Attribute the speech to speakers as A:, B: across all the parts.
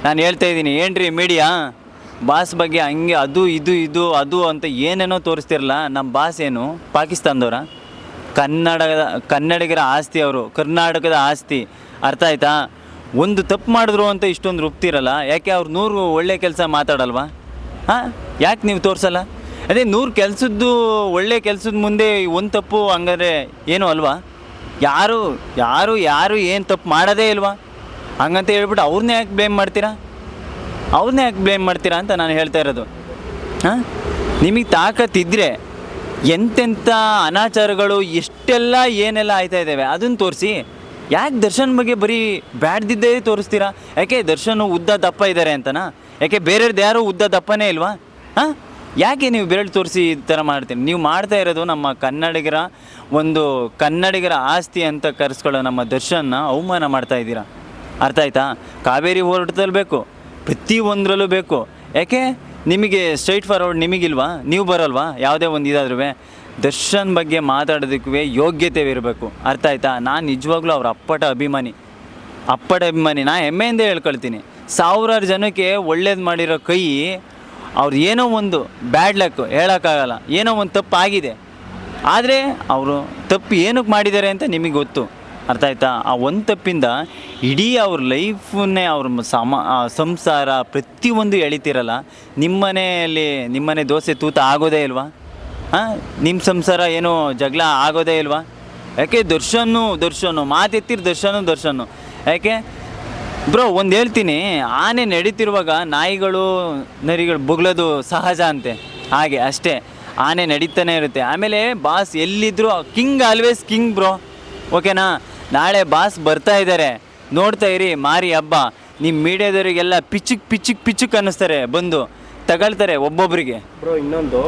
A: ನಾನು ಹೇಳ್ತಾ ಇದ್ದೀನಿ, ಏನ್ರಿ ಮೀಡಿಯಾ ಬಾಸ್ ಬಗ್ಗೆ ಹಂಗೆ ಅದು ಇದು ಅದು ಅಂತ ಏನೇನೋ ತೋರಿಸ್ತಿರಲ್ಲ. ನಮ್ಮ ಬಾಸ್ ಏನು ಪಾಕಿಸ್ತಾನದವ್ರ? ಕನ್ನಡಿಗರ ಆಸ್ತಿ ಅವರು, ಕರ್ನಾಟಕದ ಆಸ್ತಿ. ಅರ್ಥ ಆಯ್ತಾ? ಒಂದು ತಪ್ಪು ಮಾಡಿದ್ರು ಅಂತ ಇಷ್ಟೊಂದು ರುಬ್ತಿರಲ್ಲ. ಯಾಕೆ ಅವ್ರು 100 ಒಳ್ಳೆ ಕೆಲಸ ಮಾತಾಡಲ್ವಾ? ಹಾಂ, ಯಾಕೆ ನೀವು ತೋರಿಸಲ್ಲ? ಅದೇ 100 ಕೆಲಸದ್ದು ಒಳ್ಳೆ ಕೆಲಸದ ಮುಂದೆ ಒಂದು ತಪ್ಪು ಹಂಗಾದ್ರೆ ಏನು ಅಲ್ವಾ? ಯಾರು ಏನು ತಪ್ಪು ಮಾಡೋದೇ ಇಲ್ವಾ? ಹಂಗಂತ ಹೇಳ್ಬಿಟ್ಟು ಅವ್ರನ್ನೇ ಯಾಕೆ ಬ್ಲೇಮ್ ಮಾಡ್ತೀರಾ ಅಂತ ನಾನು ಹೇಳ್ತಾ ಇರೋದು. ಹಾಂ, ನಿಮಗೆ ತಾಕತ್ತಿದ್ರೆ ಎಂತೆಂಥ ಅನಾಚಾರಗಳು ಎಷ್ಟೆಲ್ಲ ಏನೆಲ್ಲ ಆಯ್ತಾ ಇದ್ದಾವೆ ಅದನ್ನು ತೋರಿಸಿ. ಯಾಕೆ ದರ್ಶನ್ ಬಗ್ಗೆ ಬರೀ ಬ್ಯಾಡ್ದಿದ್ದೇ ತೋರಿಸ್ತೀರಾ? ಯಾಕೆ ದರ್ಶನ್ ಉದ್ದ ದಪ್ಪ ಇದ್ದಾರೆ ಅಂತನಾ? ಯಾಕೆ ಬೇರೆಯವ್ರದ್ದು ಯಾರೂ ಉದ್ದ ದಪ್ಪನೇ ಇಲ್ವಾ? ಹಾಂ, ಯಾಕೆ ನೀವು ಬೆರಳು ತೋರಿಸಿ ಈ ಥರ ಮಾಡ್ತೀರಿ? ನೀವು ಮಾಡ್ತಾ ಇರೋದು ನಮ್ಮ ಕನ್ನಡಿಗರ ಆಸ್ತಿ ಅಂತ ಕರೆಸ್ಕೊಳ್ಳೋ ನಮ್ಮ ದರ್ಶನ್ನ ಅವಮಾನ ಮಾಡ್ತಾ ಇದ್ದೀರಾ. ಅರ್ಥ ಆಯ್ತಾ? ಕಾವೇರಿ ಹೋರಾಟದಲ್ಲಿ ಬೇಕು, ಪ್ರತಿಯೊಂದರಲ್ಲೂ ಬೇಕು. ಯಾಕೆ ನಿಮಗೆ ಸ್ಟ್ರೈಟ್ ಫಾರ್ವರ್ಡ್ ನಿಮಗಿಲ್ವಾ? ನೀವು ಬರಲ್ವಾ? ಯಾವುದೇ ಒಂದು ಇದಾದ್ರೂ ದರ್ಶನ್ ಬಗ್ಗೆ ಮಾತಾಡೋದಕ್ಕೂ ಯೋಗ್ಯತೆ ಇರಬೇಕು. ಅರ್ಥ ಆಯ್ತಾ? ನಾನು ನಿಜವಾಗ್ಲೂ ಅವ್ರ ಅಪ್ಪಟ ಅಭಿಮಾನಿ. ನಾ ಹೆಮ್ಮೆಯಿಂದ ಹೇಳ್ಕೊಳ್ತೀನಿ. ಸಾವಿರಾರು ಜನಕ್ಕೆ ಒಳ್ಳೇದು ಮಾಡಿರೋ ಕೈ, ಅವ್ರು ಏನೋ ಒಂದು ಬ್ಯಾಡ್ ಲಕ್ ಹೇಳೋಕ್ಕಾಗಲ್ಲ, ಏನೋ ಒಂದು ತಪ್ಪು ಆಗಿದೆ. ಆದರೆ ಅವರು ತಪ್ಪು ಏನಕ್ಕೆ ಮಾಡಿದ್ದಾರೆ ಅಂತ ನಿಮಗೆ ಗೊತ್ತು. ಅರ್ಥ ಆಯ್ತಾ? ಆ ಒಂದು ತಪ್ಪಿಂದ ಇಡೀ ಅವ್ರ ಲೈಫನ್ನೇ ಅವ್ರ ಸಂಸಾರ ಪ್ರತಿಯೊಂದು ಎಳಿತಿರಲ್ಲ. ನಿಮ್ಮನೆ ದೋಸೆ ತೂತ ಆಗೋದೇ ಇಲ್ವಾ? ಹಾಂ, ನಿಮ್ಮ ಸಂಸಾರ ಏನೋ ಜಗಳ ಆಗೋದೇ ಇಲ್ವಾ? ಯಾಕೆ ದರ್ಶನು ಮಾತೆತ್ತಿರ ದರ್ಶನು. ಯಾಕೆ ಬ್ರೋ, ಒಂದು ಹೇಳ್ತೀನಿ, ಆನೆ ನಡೀತಿರುವಾಗ ನಾಯಿಗಳು ನರಿಗಳು ಬೊಗಳೋದು ಸಹಜ ಅಂತೆ. ಹಾಗೆ ಅಷ್ಟೇ, ಆನೆ ನಡೀತಾನೆ ಇರುತ್ತೆ. ಆಮೇಲೆ ಬಾಸ್ ಎಲ್ಲಿದ್ರು ಆಲ್ವೇಸ್ ಕಿಂಗ್ ಬ್ರೋ. ಓಕೆನಾ? ನಾಳೆ ಬಾಸ್ ಬರ್ತಾ ಇದ್ದಾರೆ, ನೋಡ್ತಾ ಇರಿ ಮಾರಿ ಹಬ್ಬ. ನಿಮ್ಮ ಮೀಡಿಯಾದವರಿಗೆಲ್ಲ ಪಿಚ್ಚುಕ್ ಅನ್ನಿಸ್ತಾರೆ, ಬಂದು ತಗೊಳ್ತಾರೆ ಒಬ್ಬೊಬ್ಬರಿಗೆ.
B: ಬ್ರೋ, ಇನ್ನೊಂದು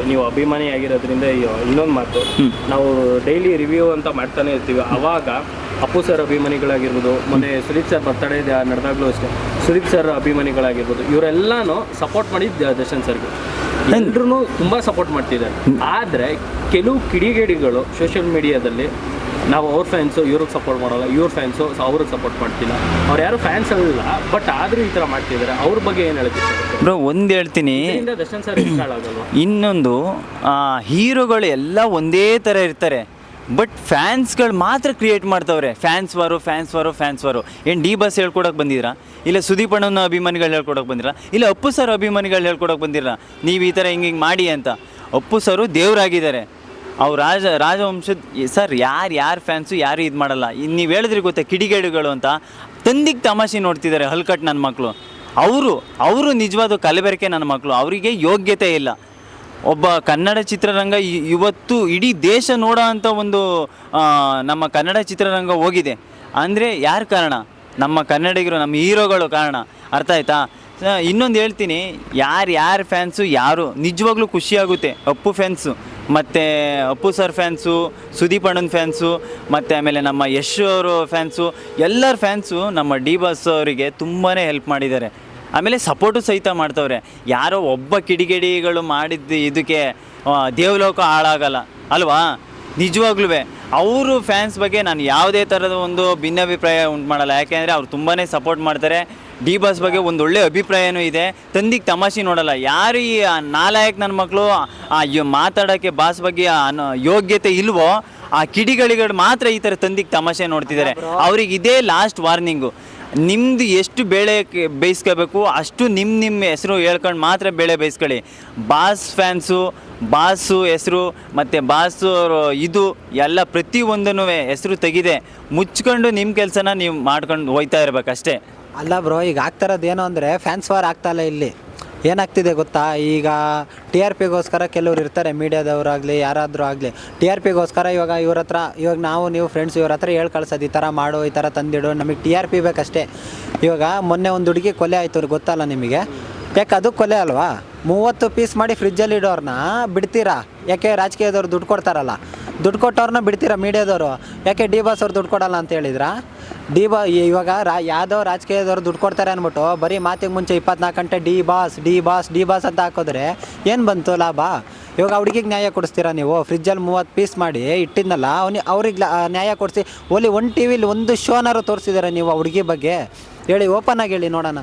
B: ನೀವು ಅಭಿಮಾನಿ ಆಗಿರೋದ್ರಿಂದ ಇನ್ನೊಂದು ಮಾತು, ನಾವು ಡೈಲಿ ರಿವ್ಯೂ ಅಂತ ಮಾಡ್ತಾನೆ ಇರ್ತೀವಿ. ಅವಾಗ ಅಪ್ಪು ಸರ್ ಅಭಿಮಾನಿಗಳಾಗಿರ್ಬೋದು, ಮೊನ್ನೆ ಸುದೀಪ್ ಸರ್ ಬರ್ತಡೇ ನಡೆದಾಗಲೂ ಅಷ್ಟೇ ಸುದೀಪ್ ಸರ್ ಅಭಿಮಾನಿಗಳಾಗಿರ್ಬೋದು, ಇವರೆಲ್ಲಾನು ಸಪೋರ್ಟ್ ಮಾಡಿದ್ದು ದರ್ಶನ್ ಸರ್ಗೆ. ಎಲ್ಲರೂ ತುಂಬ ಸಪೋರ್ಟ್ ಮಾಡ್ತಿದ್ದಾರೆ. ಆದರೆ ಕೆಲವು ಕಿಡಿಗೇಡಿಗಳು ಸೋಷಿಯಲ್ ಮೀಡಿಯಾದಲ್ಲಿ ನಾವು ಅವ್ರ ಫ್ಯಾನ್ಸು ಇವ್ರಿಗೆ ಸಪೋರ್ಟ್ ಮಾಡೋಲ್ಲ, ಇವ್ರ ಫ್ಯಾನ್ಸು ಅವ್ರಿಗೆ ಸಪೋರ್ಟ್ ಮಾಡ್ತಿಲ್ಲ. ಅವ್ರು ಯಾರು ಫ್ಯಾನ್ಸ್ ಅಲ್ಲ, ಬಟ್ ಆದರೂ ಈ ಥರ ಮಾಡ್ತಿದ್ದಾರೆ. ಅವ್ರ ಬಗ್ಗೆ ಏನು ಹೇಳ್ತಿದ್ದಾರೆ
A: ಬ್ರೋ? ಒಂದು ಹೇಳ್ತೀನಿ,
B: ದರ್ಶನ್ ಸರ್ ಇಷ್ಟ ಆಗಲ್ವ?
A: ಇನ್ನೊಂದು, ಹೀರೋಗಳು ಎಲ್ಲ ಒಂದೇ ಥರ ಇರ್ತಾರೆ, ಬಟ್ ಫ್ಯಾನ್ಸ್ಗಳು ಮಾತ್ರ ಕ್ರಿಯೇಟ್ ಮಾಡ್ತವ್ರೆ. ಫ್ಯಾನ್ಸ್ ವಾರು. ಏನು ಡಿ ಬಾಸ್ ಹೇಳ್ಕೊಡೋಕೆ ಬಂದಿದ್ರಾ? ಇಲ್ಲ ಸುದೀಪ್ ಅಣ್ಣನ ಅಭಿಮಾನಿಗಳು ಹೇಳ್ಕೊಡೋಕೆ ಬಂದಿರಾ? ಇಲ್ಲ ಅಪ್ಪು ಸರ್ ಅಭಿಮಾನಿಗಳು ಹೇಳ್ಕೊಡೋಕೆ ಬಂದಿರಾ ನೀವು ಈ ಥರ ಹಿಂಗೆ ಮಾಡಿ ಅಂತ? ಅಪ್ಪು ಸರು ದೇವರಾಗಿದ್ದಾರೆ. ಅವ್ರು ರಾಜವಂಶದ ಸರ್. ಯಾರು ಫ್ಯಾನ್ಸು ಯಾರು ಇದು ಮಾಡಲ್ಲ. ನೀವು ಹೇಳಿದ್ರೆ ಗೊತ್ತಾ ಕಿಡಿಗೇಡಿಗಳು ಅಂತ, ತಂದಿಗೆ ತಮಾಷೆ ನೋಡ್ತಿದ್ದಾರೆ ಹಲ್ಕಟ್ಟು ನನ್ನ ಮಕ್ಕಳು. ಅವರು ನಿಜವಾದ ಕಲಬೆರಕೆ ನನ್ನ ಮಕ್ಕಳು. ಅವರಿಗೆ ಯೋಗ್ಯತೆ ಇಲ್ಲ. ಒಬ್ಬ ಕನ್ನಡ ಚಿತ್ರರಂಗ ಇವತ್ತು ಇಡೀ ದೇಶ ನೋಡೋ ಅಂಥ ಒಂದು ನಮ್ಮ ಕನ್ನಡ ಚಿತ್ರರಂಗ ಹೋಗಿದೆ ಅಂದರೆ ಯಾರು ಕಾರಣ? ನಮ್ಮ ಕನ್ನಡಿಗರು, ನಮ್ಮ ಹೀರೋಗಳು ಕಾರಣ. ಅರ್ಥ ಆಯ್ತಾ? ಇನ್ನೊಂದು ಹೇಳ್ತೀನಿ, ಯಾರು ಫ್ಯಾನ್ಸು ಯಾರು ನಿಜವಾಗ್ಲೂ ಖುಷಿಯಾಗುತ್ತೆ. ಅಪ್ಪು ಫ್ಯಾನ್ಸು, ಮತ್ತು ಅಪ್ಪು ಸರ್ ಫ್ಯಾನ್ಸು, ಸುದೀಪ್ ಅಣ್ಣನ ಫ್ಯಾನ್ಸು, ಮತ್ತು ಆಮೇಲೆ ನಮ್ಮ ಯಶ್ ಅವರು ಫ್ಯಾನ್ಸು, ಎಲ್ಲರ ಫ್ಯಾನ್ಸು ನಮ್ಮ ಡಿ ಬಾಸ್ ಅವರಿಗೆ ತುಂಬಾ ಹೆಲ್ಪ್ ಮಾಡಿದ್ದಾರೆ. ಆಮೇಲೆ ಸಪೋರ್ಟು ಸಹಿತ ಮಾಡ್ತವ್ರೆ. ಯಾರೋ ಒಬ್ಬ ಕಿಡಿಗೇಡಿಗಳು ಮಾಡಿದ್ದು ಇದಕ್ಕೆ ದೇವಲೋಕ ಹಾಳಾಗಲ್ಲ ಅಲ್ವಾ? ನಿಜವಾಗ್ಲೂ ಅವರು ಫ್ಯಾನ್ಸ್ ಬಗ್ಗೆ ನಾನು ಯಾವುದೇ ಥರದ ಒಂದು ಭಿನ್ನಾಭಿಪ್ರಾಯ ಉಂಟು ಮಾಡಲ್ಲ. ಯಾಕೆಂದರೆ ಅವ್ರು ತುಂಬಾ ಸಪೋರ್ಟ್ ಮಾಡ್ತಾರೆ. ಡಿ ಬಾಸ್ ಬಗ್ಗೆ ಒಂದು ಒಳ್ಳೆ ಅಭಿಪ್ರಾಯನೂ ಇದೆ. ತಂದಿಗೆ ತಮಾಷೆ ನೋಡಲ್ಲ. ಯಾರು ಈ ನಾಲಾಯಕ್ ನನ್ನ ಮಕ್ಕಳು ಮಾತಾಡೋಕ್ಕೆ ಬಾಸ್ ಬಗ್ಗೆ ಯೋಗ್ಯತೆ ಇಲ್ವೋ ಆ ಕಿಡಿಗಳಿಗಳು ಮಾತ್ರ ಈ ಥರ ತಂದಿಗೆ ತಮಾಷೆ ನೋಡ್ತಿದ್ದಾರೆ. ಅವ್ರಿಗೆ ಇದೇ ಲಾಸ್ಟ್ ವಾರ್ನಿಂಗು. ನಿಮ್ಮದು ಎಷ್ಟು ಬೇಳೆ ಬೇಯಿಸ್ಕೋಬೇಕು ಅಷ್ಟು ನಿಮ್ಮ ಹೆಸರು ಹೇಳ್ಕೊಂಡು ಮಾತ್ರ ಬೇಳೆ ಬೇಯಿಸ್ಕೊಳ್ಳಿ. ಬಾಸು ಹೆಸರು ಮತ್ತು ಬಾಸು ಇದು ಎಲ್ಲ ಪ್ರತಿಯೊಂದೂ ಹೆಸರು ತೆಗಿದೆ. ಮುಚ್ಕೊಂಡು ನಿಮ್ಮ ಕೆಲಸನ ನೀವು ಮಾಡ್ಕೊಂಡು ಹೋಯ್ತಾ ಇರ್ಬೇಕಷ್ಟೇ.
C: ಅಲ್ಲ ಬ್ರೋ, ಈಗ ಆಗ್ತಾರದ್ದೇನು ಅಂದರೆ ಫ್ಯಾನ್ಸ್ ವಾರ್ ಆಗ್ತಾಯಿಲ್ಲ. ಇಲ್ಲಿ ಏನಾಗ್ತಿದೆ ಗೊತ್ತಾ? ಈಗ TRP ಗೋಸ್ಕರ ಕೆಲವ್ರು ಇರ್ತಾರೆ, ಮೀಡಿಯಾದವರಾಗಲಿ ಯಾರಾದರೂ ಆಗಲಿ, TRP ಗೋಸ್ಕರ ಇವಾಗ ನೀವು ಫ್ರೆಂಡ್ಸ್ ಇವ್ರ ಹತ್ರ ಹೇಳಿ ಕಳ್ಸೋದು, ಈ ಥರ ಮಾಡು, ಈ ಥರ ತಂದಿಡು, ನಮಗೆ TRP ಬೇಕಷ್ಟೇ. ಇವಾಗ ಮೊನ್ನೆ ಒಂದು ಹುಡುಗಿ ಕೊಲೆ ಆಯಿತು, ಗೊತ್ತಲ್ಲ ನಿಮಗೆ? ಯಾಕೆ ಅದು ಕೊಲೆ ಅಲ್ವಾ? 30 ಪೀಸ್ ಮಾಡಿ ಫ್ರಿಜ್ಜಲ್ಲಿ ಇಡೋರನ್ನ ಬಿಡ್ತೀರಾ? ಯಾಕೆ? ರಾಜಕೀಯದವ್ರು ದುಡ್ಡು ಕೊಡ್ತಾರಲ್ಲ, ದುಡ್ಡು ಕೊಟ್ಟವ್ರನ್ನ ಬಿಡ್ತೀರಾ ಮೀಡಿಯಾದವರು? ಯಾಕೆ ಡಿ ಬಾಸ್ ಅವ್ರು ದುಡ್ಡು ಕೊಡಲ್ಲ ಅಂತ ಹೇಳಿದ್ರಾ? ಇವಾಗ ಯಾವುದೋ ರಾಜಕೀಯದವ್ರು ದುಡ್ಡು ಕೊಡ್ತಾರೆ ಅಂದ್ಬಿಟ್ಟು ಬರೀ ಮಾತಿಗೆ ಮುಂಚೆ 24 ಗಂಟೆ ಡಿ ಬಾಸ್ ಅಂತ ಹಾಕಿದ್ರೆ ಏನು ಬಂತು ಲಾಭ? ಇವಾಗ ಹುಡುಗಿಗೆ ನ್ಯಾಯ ಕೊಡಿಸ್ತೀರಾ ನೀವು? ಫ್ರಿಜ್ಜಲ್ಲಿ 30 ಪೀಸ್ ಮಾಡಿ ಇಟ್ಟಿದ್ನಲ್ಲ ಅವ್ರಿಗೆ ನ್ಯಾಯ ಕೊಡಿಸಿ. ಓಲಿ ಒಂದು ಟಿ ವಿಲಿ ಒಂದು ಶೋನಾರು ತೋರಿಸಿದಾರೆ ನೀವು ಆ ಹುಡುಗಿ ಬಗ್ಗೆ? ಹೇಳಿ, ಓಪನ್ ಆಗಿ ಹೇಳಿ ನೋಡೋಣ.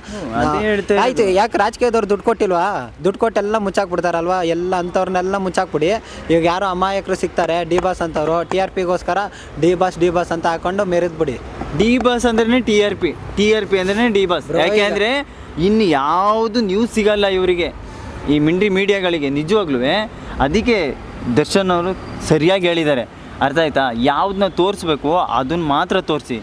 C: ಆಯ್ತು, ಯಾಕೆ ರಾಜಕೀಯದವ್ರು ದುಡ್ಡು ಕೊಟ್ಟಿಲ್ವಾ? ದುಡ್ಡು ಕೊಟ್ಟೆಲ್ಲ ಮುಚ್ಚಾಕ್ಬಿಡ್ತಾರಲ್ವಾ? ಎಲ್ಲ ಅಂಥವ್ರನ್ನೆಲ್ಲ ಮುಚ್ಚಾಕ್ಬಿಡಿ. ಈಗ ಯಾರೋ ಅಮಾಯಕರು ಸಿಗ್ತಾರೆ ಡಿ ಬಾಸ್ ಅಂತವ್ರು, TRPಗೋಸ್ಕರ ಡಿ ಬಾಸ್ ಅಂತ ಹಾಕೊಂಡು ಮೆರೆದ್ಬಿಡಿ.
A: ಡಿ ಬಾಸ್ ಅಂದ್ರೆ ಟಿ ಆರ್ ಪಿ ಅಂದ್ರೆ ಡಿ ಬಾಸ್. ಯಾಕೆ ಅಂದರೆ ಇನ್ನು ಯಾವುದು ನ್ಯೂಸ್ ಸಿಗಲ್ಲ ಇವರಿಗೆ, ಈ ಮಿಂಡ್ರಿ ಮೀಡಿಯಾಗಳಿಗೆ ನಿಜವಾಗ್ಲೂ. ಅದಕ್ಕೆ ದರ್ಶನ್ ಅವರು ಸರಿಯಾಗಿ ಹೇಳಿದ್ದಾರೆ, ಅರ್ಥ ಆಯ್ತಾ? ಯಾವ್ದನ್ನ ತೋರಿಸ್ಬೇಕು ಅದನ್ನ ಮಾತ್ರ ತೋರಿಸಿ,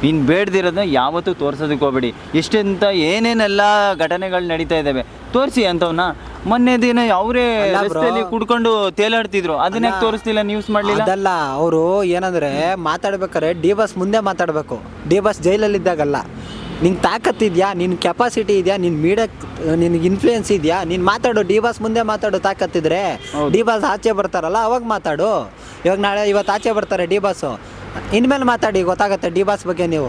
A: ಇನ್ನು ಬೇಡದಿರೋದನ್ನ ಯಾವತ್ತೂ ತೋರ್ಸೋದಕ್ಕೆ ಹೋಗ್ಬೇಡಿ. ಎಷ್ಟೆಂತ ಏನೇನೆಲ್ಲ ಘಟನೆಗಳು ನಡೀತಾ ಇದ್ದಾವೆ ತೋರಿಸಿ ಅಂಥವನ್ನ. ಮೊನ್ನೆ ದಿನ ಅವರೇ ರಸ್ತೆಯಲ್ಲಿ ಕುಡ್ಕೊಂಡು ತೇಲಾಡ್ತಿದ್ರು, ಅದನ್ನ ತೋರಿಸ್ತಿಲ್ಲ, ನ್ಯೂಸ್ ಮಾಡಲಿಲ್ಲ.
C: ಅದಲ್ಲ, ಅವರು ಏನಂದ್ರೆ ಮಾತಾಡ್ಬೇಕಾರೆ ಡಿ ಬಾಸ್ ಮುಂದೆ ಮಾತಾಡಬೇಕು. ಡಿ ಬಾಸ್ ಜೈಲಲ್ಲಿದ್ದಾಗಲ್ಲ. ನಿಂಗೆ ತಾಕತ್ತಿದೆಯಾ, ನಿನ್ನ ಕೆಪಾಸಿಟಿ ಇದೆಯಾ, ನಿನ್ನ ನಿನಗೆ ಇನ್ಫ್ಲೂಯೆನ್ಸ್ ಇದೆಯಾ, ನೀನು ಮಾತಾಡು. ಡಿ ಬಾಸ್ ಮುಂದೆ ಮಾತಾಡು. ತಾಕತ್ತಿದ್ರೆ ಡಿ ಬಾಸ್ ಆಚೆ ಬರ್ತಾರಲ್ಲ ಅವಾಗ ಮಾತಾಡು. ಇವತ್ತು ಆಚೆ ಬರ್ತಾರೆ ಡಿ ಬಾಸು, ಇನ್ಮೇಲೆ ಮಾತಾಡಿ, ಗೊತ್ತಾಗುತ್ತೆ ಡಿ ಬಾಸ್ ಬಗ್ಗೆ ನೀವು,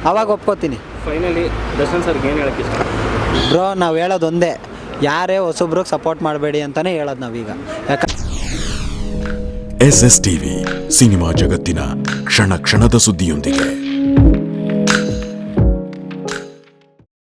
C: ಅವಾಗ ಒಪ್ಕೋತೀನಿ.
B: ಫೈನಲಿ ದರ್ಶನ್ ಸರ್ಗೆ ಏನು ಹೇಳಕ್ಕೆ ಇಷ್ಟ?
C: ಬ್ರೋ, ನಾವು ಹೇಳೋದು ಒಂದೇ, ಯಾರೇ ಹೊಸಬ್ರಿಗೆ ಸಪೋರ್ಟ್ ಮಾಡಬೇಡಿ ಅಂತಲೇ ಹೇಳೋದು ನಾವೀಗ.
D: SSTV ಸಿನಿಮಾ ಜಗತ್ತಿನ ಕ್ಷಣ ಕ್ಷಣದ ಸುದ್ದಿಯೊಂದಿಗೆ.